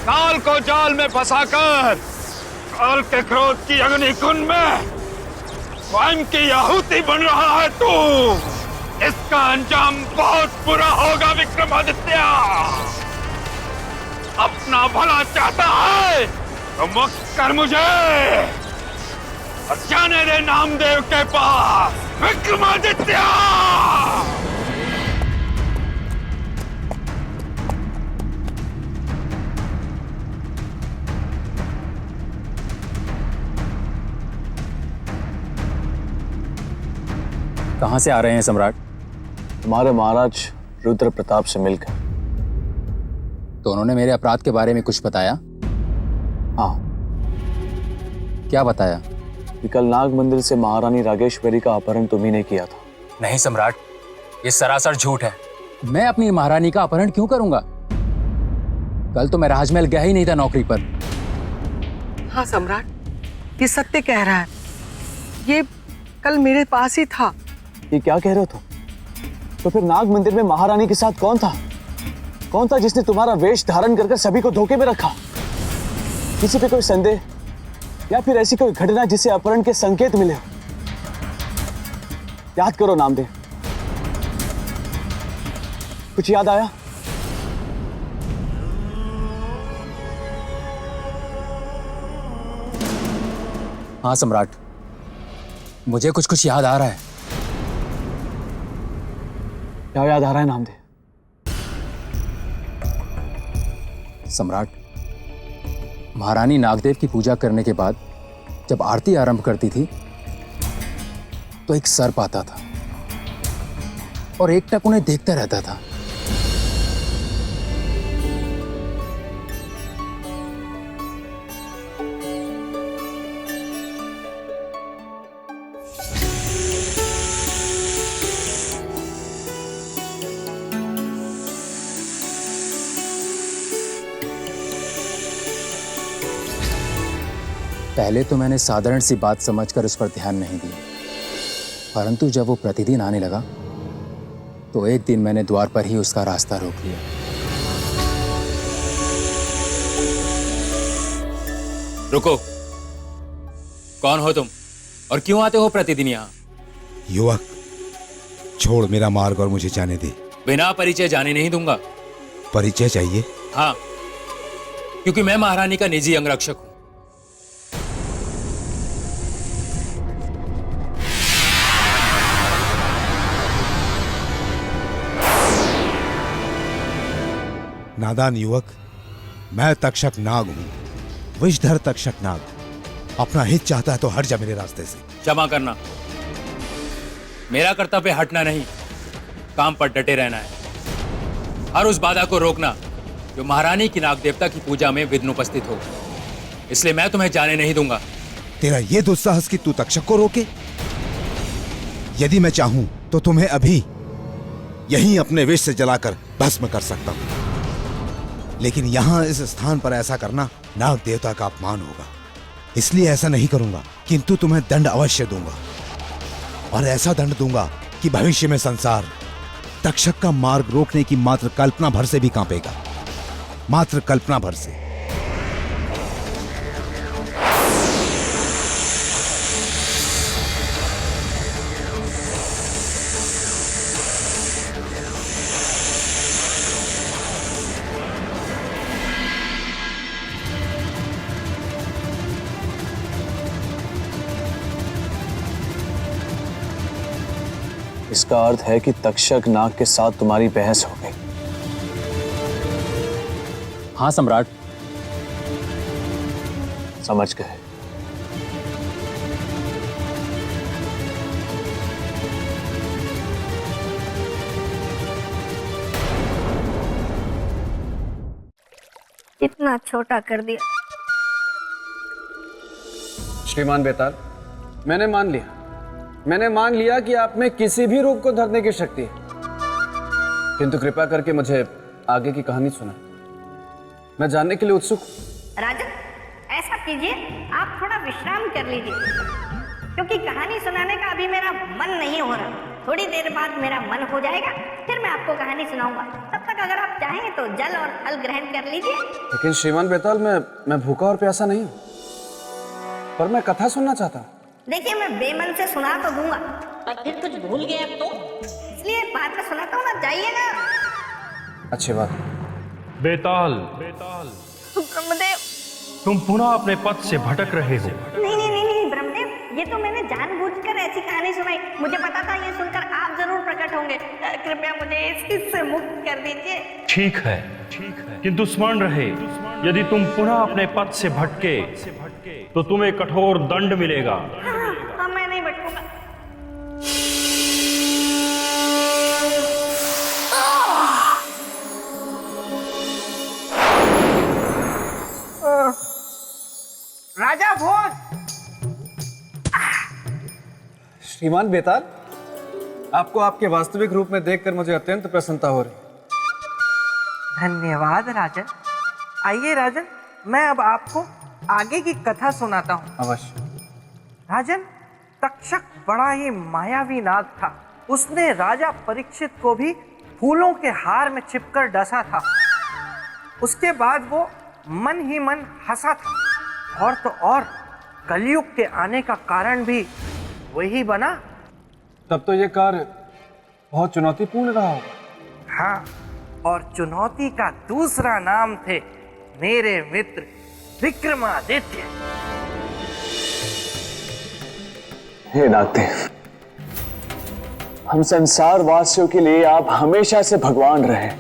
काल को जाल में फंसाकर काल के क्रोध की अग्नि कुंड में स्वयं की आहुति बन रहा है तू। इसका अंजाम बहुत बुरा होगा विक्रमादित्य। अपना भला चाहता है तो मुक्त कर मुझे और जाने दे नामदेव के पास। विक्रमादित्य! कहां से आ रहे हैं सम्राट? तुम्हारे महाराज रुद्र प्रताप से मिलकर। तो उन्होंने मेरे अपराध के बारे में कुछ बताया? हाँ। क्या बताया? कि कल नाग मंदिर से महारानी रागेश्वरी का अपहरण तुम्ही ने किया था। नहीं सम्राट, ये सरासर झूठ है। मैं अपनी महारानी का अपहरण क्यों करूंगा? कल तो मैं राजमहल गया ही नहीं था नौकरी पर। हाँ सम्राट, ये सत्य कह रहा है। ये कल मेरे पास ही था। ये क्या कह रहे हो तुम? तो फिर नाग मंदिर में महारानी के साथ कौन था? कौन था जिसने तुम्हारा वेश धारण कर सभी को धोखे में रखा? किसी पे कोई संदेह या फिर ऐसी कोई घटना जिससे अपहरण के संकेत मिले हो? याद करो नामदेव, कुछ याद आया? हाँ सम्राट, मुझे कुछ कुछ याद आ रहा है। क्या याद आ रहा है नामदेव? सम्राट, महारानी नागदेव की पूजा करने के बाद जब आरती आरंभ करती थी तो एक सर्प आता था और एकटक उन्हें देखता रहता था। पहले तो मैंने साधारण सी बात समझकर उस पर ध्यान नहीं दिया, परंतु जब वो प्रतिदिन आने लगा तो एक दिन मैंने द्वार पर ही उसका रास्ता रोक लिया। रुको, कौन हो तुम और क्यों आते हो प्रतिदिन यहाँ? युवक, छोड़ मेरा मार्ग और मुझे जाने दे। बिना परिचय जाने नहीं दूंगा। परिचय चाहिए? हाँ, क्योंकि मैं महारानी का निजी अंगरक्षक हूं। नादान युवक, मैं तक्षक नाग हूं, विषधर तक्षक नाग। अपना हित चाहता है तो हट जा मेरे रास्ते से। क्षमा करना, मेरा कर्तव्य हटना नहीं, काम पर डटे रहना है। हर उस बाधा को रोकना जो महारानी की नाग देवता की पूजा में विघ्न उपस्थित हो। इसलिए मैं तुम्हें जाने नहीं दूंगा। तेरा ये दुस्साहस कि तू तक्षक को रोके? यदि मैं चाहूं तो तुम्हें अभी यहीं अपने विष से जलाकर भस्म कर सकता हूं, लेकिन यहां इस स्थान पर ऐसा करना नाग देवता का अपमान होगा। इसलिए ऐसा नहीं करूंगा, किंतु तुम्हें दंड अवश्य दूंगा, और ऐसा दंड दूंगा कि भविष्य में संसार तक्षक का मार्ग रोकने की मात्र कल्पना भर से भी कांपेगा। मात्र कल्पना भर से। इसका अर्थ है कि तक्षक नाग के साथ तुम्हारी बहस हो गई। हाँ सम्राट, समझ गए। इतना छोटा कर दिया। श्रीमान बेताल, मैंने मान लिया कि आप में किसी भी रूप को धरने की शक्ति है, किंतु कृपा करके मुझे आगे की कहानी सुना। मैं जानने के लिए उत्सुक हूं। राजन, ऐसा कीजिए, आप थोड़ा विश्राम कर लीजिए, क्योंकि कहानी सुनाने का अभी मेरा मन नहीं हो रहा। थोड़ी देर बाद मेरा मन हो जाएगा, फिर मैं आपको कहानी सुनाऊंगा। तब तक अगर आप चाहें तो जल और फल ग्रहण कर लीजिए। लेकिन श्रीमान बेताल, मैं भूखा और प्यासा नहीं हूं, पर मैं कथा सुनना चाहता हूं। देखिए, मैं बेमन से सुना तो दूंगा, पर फिर कुछ भूल गए तो इसलिए बाद में सुनाता हूँ ना, जाइए ना। अच्छी बात। बेताल, ब्रह्मदेव, तुम पुनः अपने पथ से भटक रहे हो। नहीं ब्रह्मदेव, ये तो मैंने जानबूझकर ऐसी कहानी सुनाई। मुझे पता था ये सुनकर आप जरूर प्रकट होंगे। कृपया मुझे इससे मुक्त कर दीजिए। ठीक है, किंतु स्मरण रहे, यदि तुम पुनः अपने पथ से भटके तो तुम्हें कठोर दंड मिलेगा। हाँ, मैं नहीं भटकूंगा। श्रीमान बेताल, आपको आपके वास्तविक रूप में देखकर मुझे अत्यंत प्रसन्नता हो रही। धन्यवाद राजन। आइए राजन, मैं अब आपको आगे की कथा सुनाता हूँ। अवश्य। राजन, तक्षक बड़ा ही मायावी नाग था। उसने राजा परीक्षित को भी फूलों के हार में छिपकर डसा था। उसके बाद वो मन ही मन हंसा था। और तो और कलयुग के आने का कारण भी वही बना। तब तो ये कार्य बहुत चुनौतीपूर्ण रहा होगा। हाँ, और चुनौती का दूसरा नाम थे मेरे मित्र विक्रमादित्य। हे नागदेव, हम संसार वासियों के लिए आप हमेशा से भगवान रहे,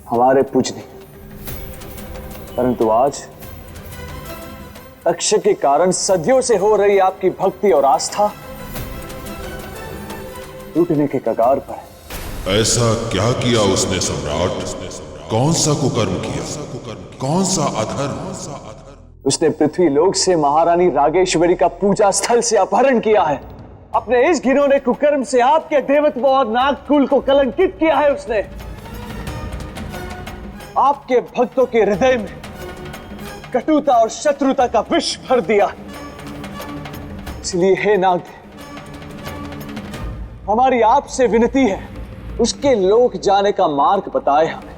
हमारे पूजनीय। परंतु आज तक्षक के कारण सदियों से हो रही आपकी भक्ति और आस्था टूटने के कगार पर है। ऐसा क्या किया उसने सम्राट? कौन सा कुकर्म किया? कौन सा अधर्म? उसने पृथ्वी लोक से महारानी रागेश्वरी का पूजा स्थल से अपहरण किया है। अपने इस घिनौने कुकर्म से आपके देवत्व और नागकुल को कलंकित किया है उसने। आपके भक्तों के हृदय में कटुता और शत्रुता का विष भर दिया। इसलिए हे नागदेव, हमारी आपसे विनती है, उसके लोक जाने का मार्ग बताए हमें।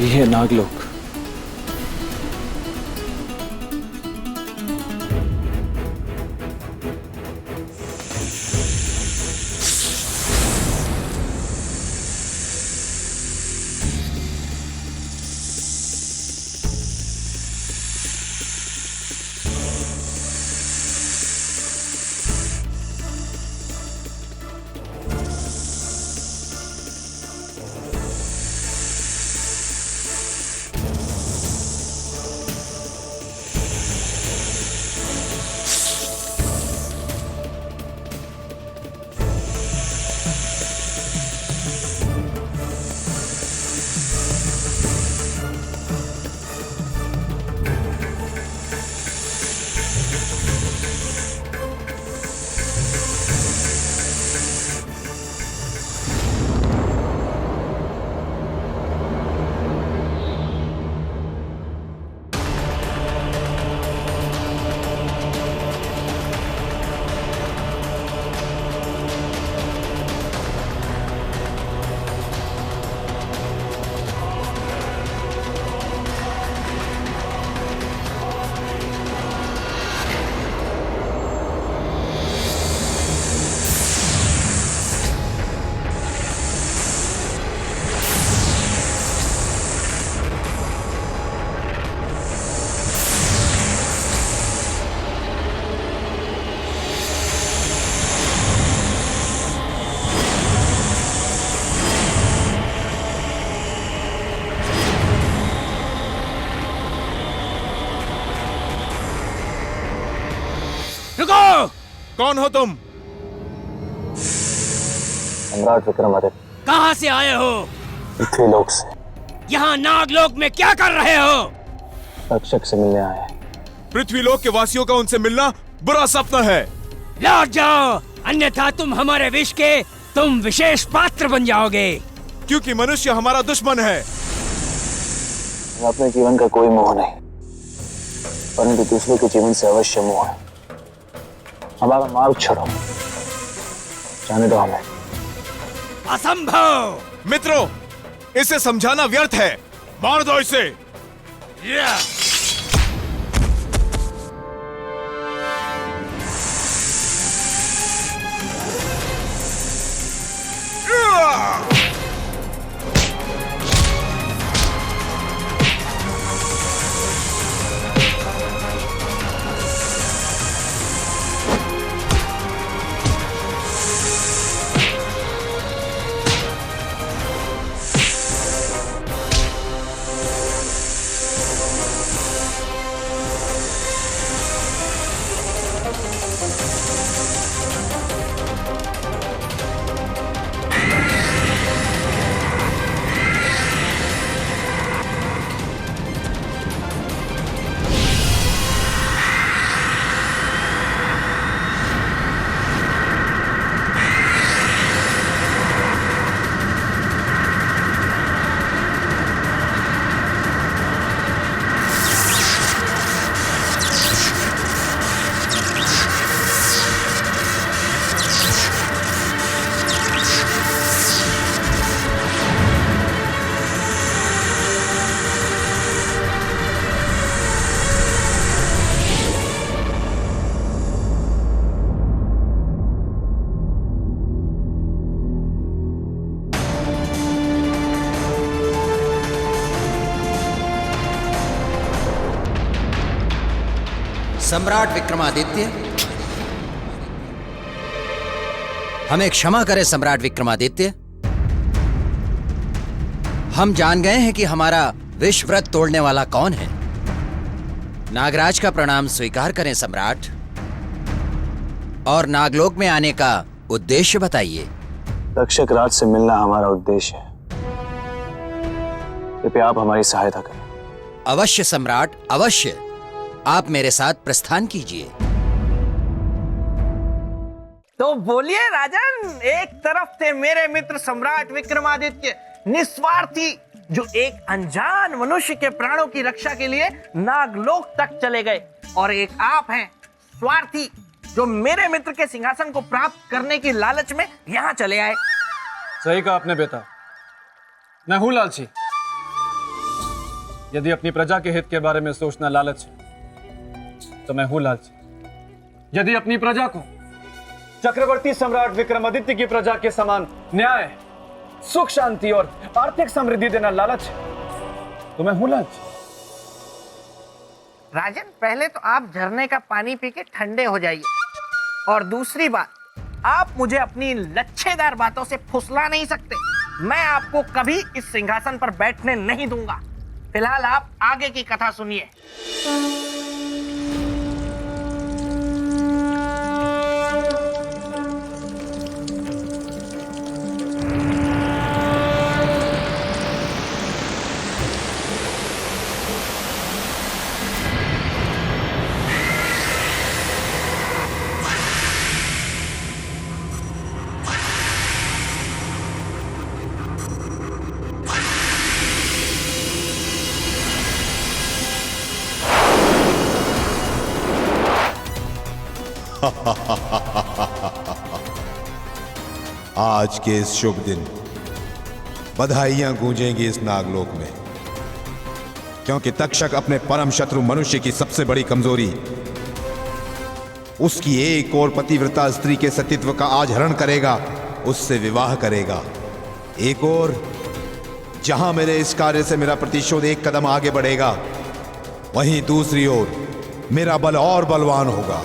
ये है नागलोक। रुको! कौन हो तुम? सम्राट विक्रमादित्य। कहाँ से आए हो? पृथ्वी लोक से। यहाँ नागलोक में क्या कर रहे हो? तक्षक से मिलने आए। पृथ्वी लोक के वासियों का उनसे मिलना बुरा सपना है। लौट जाओ, अन्यथा तुम हमारे विष के तुम विशेष पात्र बन जाओगे। क्योंकि मनुष्य हमारा दुश्मन है। अपने जीवन का कोई मोह नहीं, परंतु दूसरों के जीवन से अवश्य मोह है। हमारा मार्ग छोड़ो, जाने दो हमें। असंभव! मित्रों, इसे समझाना व्यर्थ है, मार दो इसे। सम्राट विक्रमादित्य, हमें क्षमा करें सम्राट विक्रमादित्य। हम जान गए हैं कि हमारा विश्व व्रत तोड़ने वाला कौन है। नागराज का प्रणाम स्वीकार करें सम्राट, और नागलोक में आने का उद्देश्य बताइए। तक्षक राज से मिलना हमारा उद्देश्य है, कृपया आप हमारी सहायता करें। अवश्य सम्राट, अवश्य। आप मेरे साथ प्रस्थान कीजिए। तो बोलिए राजन, एक तरफ थे मेरे मित्र सम्राट विक्रमादित्य, निस्वार्थी, जो एक अनजान मनुष्य के प्राणों की रक्षा के लिए नागलोक तक चले गए, और एक आप हैं स्वार्थी, जो मेरे मित्र के सिंहासन को प्राप्त करने की लालच में यहाँ चले आए। सही कहा आपने बेटा, मैं हूं लालची। यदि अपनी प्रजा के हित के बारे में सोचना लालच है तो मैं हूं लालची। यदि अपनी प्रजा को चक्रवर्ती सम्राट विक्रमादित्य की प्रजा के समान न्याय, सुख, शांति और आर्थिक समृद्धि देना लालच है तो मैं हूं लालची। राजन, पहले तो आप झरने का पानी पी के ठंडे हो जाइए, और दूसरी बात, आप मुझे अपनी लच्छेदार बातों से फुसला नहीं सकते। मैं आपको कभी इस सिंहासन पर बैठने नहीं दूंगा। फिलहाल आप आगे की कथा सुनिए। आज के इस शुभ दिन बधाइयां गूंजेंगी इस नागलोक में, क्योंकि तक्षक अपने परम शत्रु मनुष्य की सबसे बड़ी कमजोरी, उसकी एक और पतिव्रता स्त्री के सतीत्व का आज हरण करेगा, उससे विवाह करेगा। एक और जहां मेरे इस कार्य से मेरा प्रतिशोध एक कदम आगे बढ़ेगा, वहीं दूसरी ओर मेरा बल और बलवान होगा।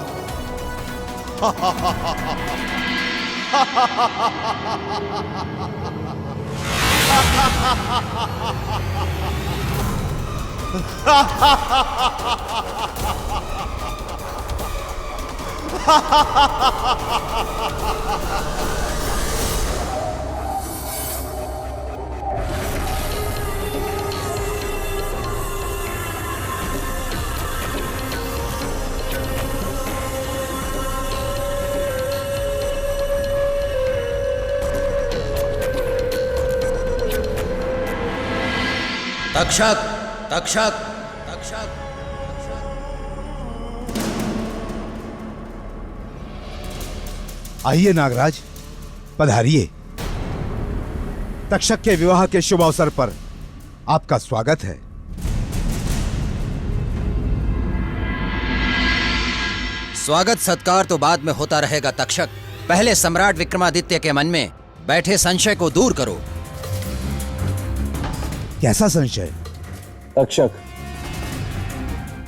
तक्षक, तक्षक, तक्षक। आइए नागराज, पधारिए। तक्षक के विवाह के शुभ अवसर पर आपका स्वागत है। स्वागत सत्कार तो बाद में होता रहेगा तक्षक। पहले सम्राट विक्रमादित्य के मन में बैठे संशय को दूर करो। कैसा संशय? तक्षक,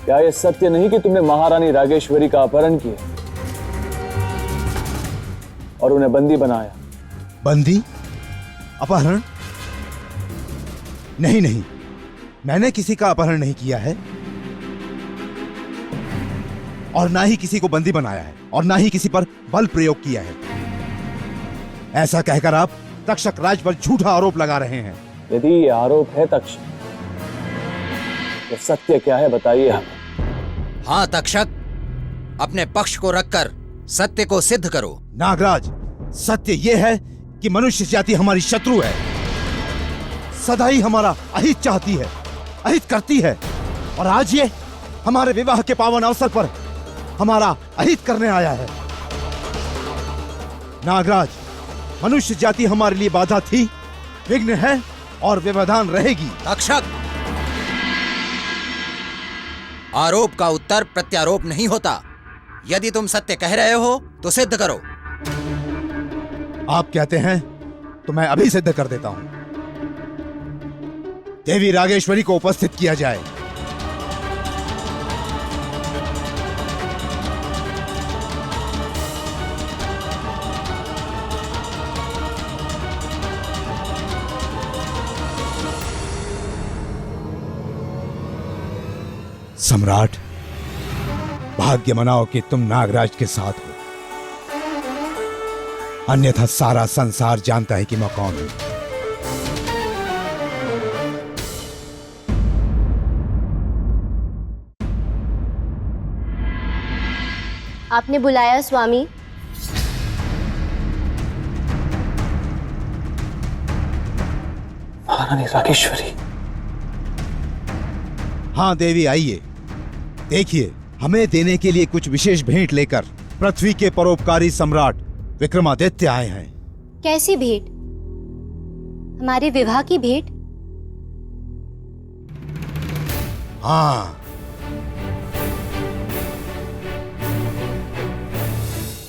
क्या यह सत्य नहीं कि तुमने महारानी रागेश्वरी का अपहरण किया और उन्हें बंदी बनाया? बंदी? अपहरण? नहीं नहीं, मैंने किसी का अपहरण नहीं किया है और ना ही किसी को बंदी बनाया है और ना ही किसी पर बल प्रयोग किया है। ऐसा कहकर आप तक्षक राज पर झूठा आरोप लगा रहे हैं। यदि ये आरोप है तक्षक, तो सत्य क्या है बताइए हमें। हाँ तक्षक, अपने पक्ष को रखकर सत्य को सिद्ध करो। नागराज, सत्य यह है कि मनुष्य जाति हमारी शत्रु है, सदा ही हमारा अहित चाहती है, अहित करती है, और आज ये हमारे विवाह के पावन अवसर पर हमारा अहित करने आया है। नागराज, मनुष्य जाति हमारे लिए बाधा थी, विघ्न है और व्यवधान रहेगी। तक्षक, आरोप का उत्तर प्रत्यारोप नहीं होता। यदि तुम सत्य कह रहे हो तो सिद्ध करो। आप कहते हैं तो मैं अभी सिद्ध कर देता हूं। देवी रागेश्वरी को उपस्थित किया जाए। सम्राट, भाग्य मनाओ कि तुम नागराज के साथ हो, अन्यथा सारा संसार जानता है कि मैं कौन हूं। आपने बुलाया स्वामी? महारानी रागेश्वरी। हाँ देवी, आइए। देखिए, हमें देने के लिए कुछ विशेष भेंट लेकर पृथ्वी के परोपकारी सम्राट विक्रमादित्य आए हैं। कैसी भेंट? हमारे विवाह की भेंट? हाँ,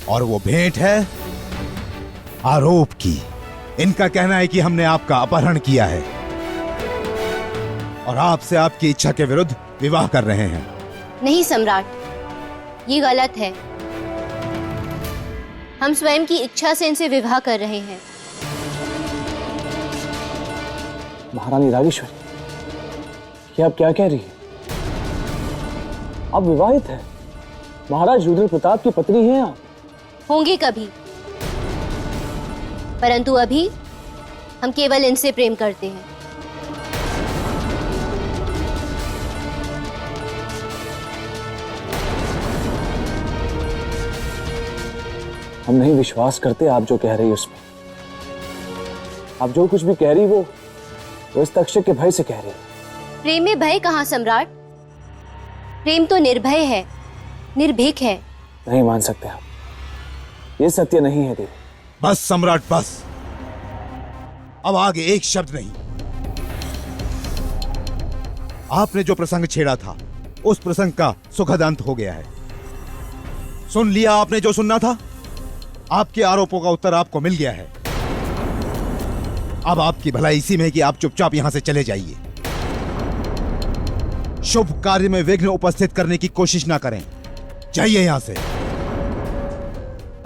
और वो भेंट है आरोप की। इनका कहना है कि हमने आपका अपहरण किया है और आपसे आपकी इच्छा के विरुद्ध विवाह कर रहे हैं। नहीं सम्राट, ये गलत है। हम स्वयं की इच्छा से इनसे विवाह कर रहे हैं। महारानी रागेश्वरी, ये आप क्या कह रही है? आप विवाहित हैं, महाराज रुद्र प्रताप की पत्नी हैं आप। होंगे कभी, परंतु अभी हम केवल इनसे प्रेम करते हैं। हम नहीं विश्वास करते आप जो कह रही उसमें। आप जो कुछ भी कह रही वो इस तक्षक के भय से कह रही। प्रेम में भय कहाँ सम्राट? प्रेम तो निर्भय है, निर्भीक है। नहीं मान सकते आप, ये सत्य नहीं है देवी। बस सम्राट, बस। अब आगे एक शब्द नहीं। आपने जो प्रसंग छेड़ा था उस प्रसंग का सुखद अंत हो गया है। सुन लिया आपने जो सुनना था। आपके आरोपों का उत्तर आपको मिल गया है। अब आपकी भलाई इसी में है कि आप चुपचाप यहां से चले जाइए। शुभ कार्य में विघ्न उपस्थित करने की कोशिश ना करें। जाइए यहां से।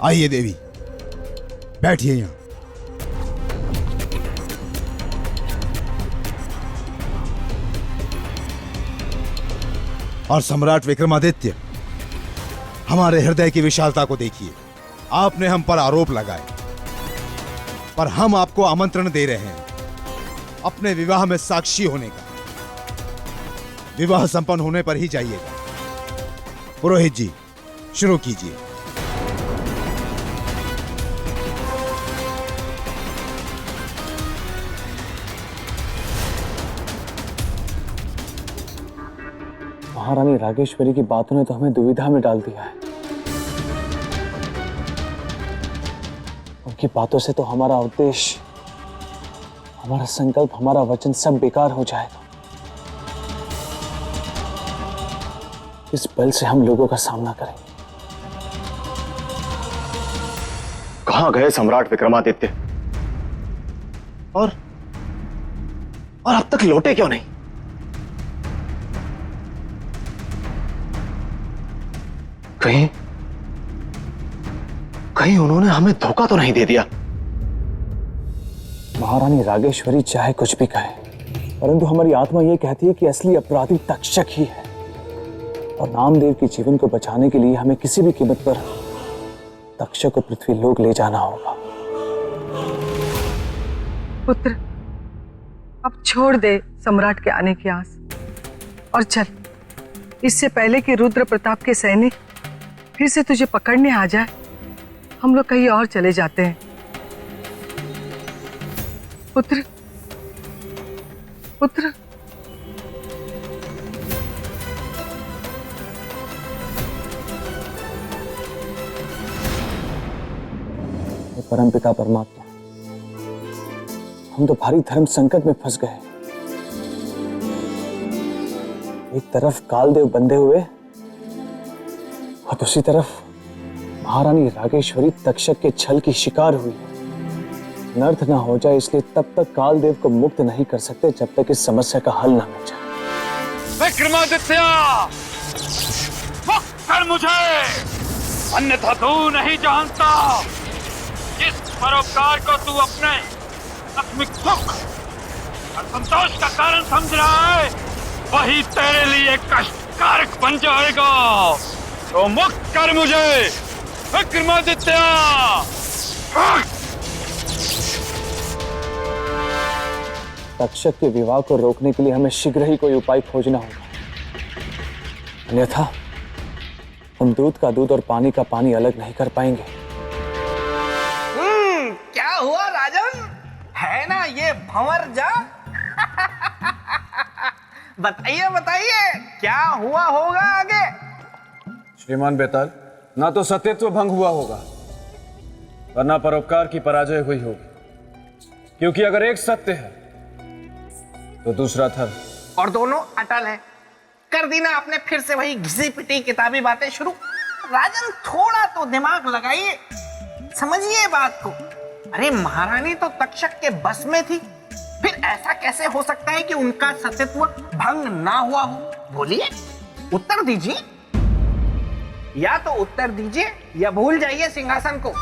आइए देवी, बैठिए यहां। और सम्राट विक्रमादित्य, हमारे हृदय की विशालता को देखिए। आपने हम पर आरोप लगाए, पर हम आपको आमंत्रण दे रहे हैं अपने विवाह में साक्षी होने का। विवाह संपन्न होने पर ही जाइएगा। पुरोहित जी, शुरू कीजिए। महारानी रागेश्वरी की बातों ने तो हमें दुविधा में डाल दिया है। उनकी बातों से तो हमारा उद्देश्य, हमारा संकल्प, हमारा वचन सब बेकार हो जाएगा। किस बल से हम लोगों का सामना करेंगे? कहां गए सम्राट विक्रमादित्य? और अब तक लौटे क्यों नहीं? कहीं उन्होंने हमें धोखा तो नहीं दे दिया? महारानी रागेश्वरी चाहे कुछ भी कहे, परंतु हमारी आत्मा यह कहती है कि असली अपराधी तक्षक ही है, और नामदेव के जीवन को बचाने के लिए हमें किसी भी कीमत पर तक्षक को पृथ्वी लोक ले जाना होगा। पुत्र, अब छोड़ दे सम्राट के आने की आस और चल, इससे पहले कि रुद्र प्रताप के सैनिक फिर से तुझे पकड़ने आ जाए, हम लोग कहीं और चले जाते हैं। पुत्र, पुत्र। परमपिता परमात्मा, हम तो भारी धर्म संकट में फंस गए। एक तरफ कालदेव बंधे हुए और दूसरी तरफ महारानी रागेश्वरी तक्षक के छल की शिकार हुई। अनर्थ ना हो जाए इसलिए तब तक कालदेव को मुक्त नहीं कर सकते जब तक इस समस्या का हल ना हो जाए। विक्रमादित्य, मुक्त कर मुझे, अन्यथा तू नहीं जानता जिस परोपकार को तू अपने आत्मिक सुख और संतोष का कारण समझ रहा है, वही तेरे लिए कष्टकारक बन जाएगा। तो मुक्त कर मुझे विक्रमादित्य। तक्षक के विवाह को रोकने के लिए हमें शीघ्र ही कोई उपाय खोजना होगा, अन्यथा हम दूध का दूध और पानी का पानी अलग नहीं कर पाएंगे। क्या हुआ राजन? है ना ये भंवर जा? बताइए बताइए, क्या हुआ होगा आगे? श्रीमान बेताल, ना तो सत्यत्व भंग हुआ होगा और ना परोपकार की पराजय हुई होगी, क्योंकि अगर एक सत्य है तो दूसरा धर्म, और दोनों अटल है। कर दी ना आपने फिर से वही घिसी पिटी किताबी बातें शुरू। राजन, थोड़ा तो दिमाग लगाइए, समझिए बात को। अरे महारानी तो तक्षक के बस में थी, फिर ऐसा कैसे हो सकता है कि उनका सत्यत्व भंग ना हुआ हो? बोलिए, उत्तर दीजिए। या तो उत्तर दीजिए या भूल जाइए सिंहासन को।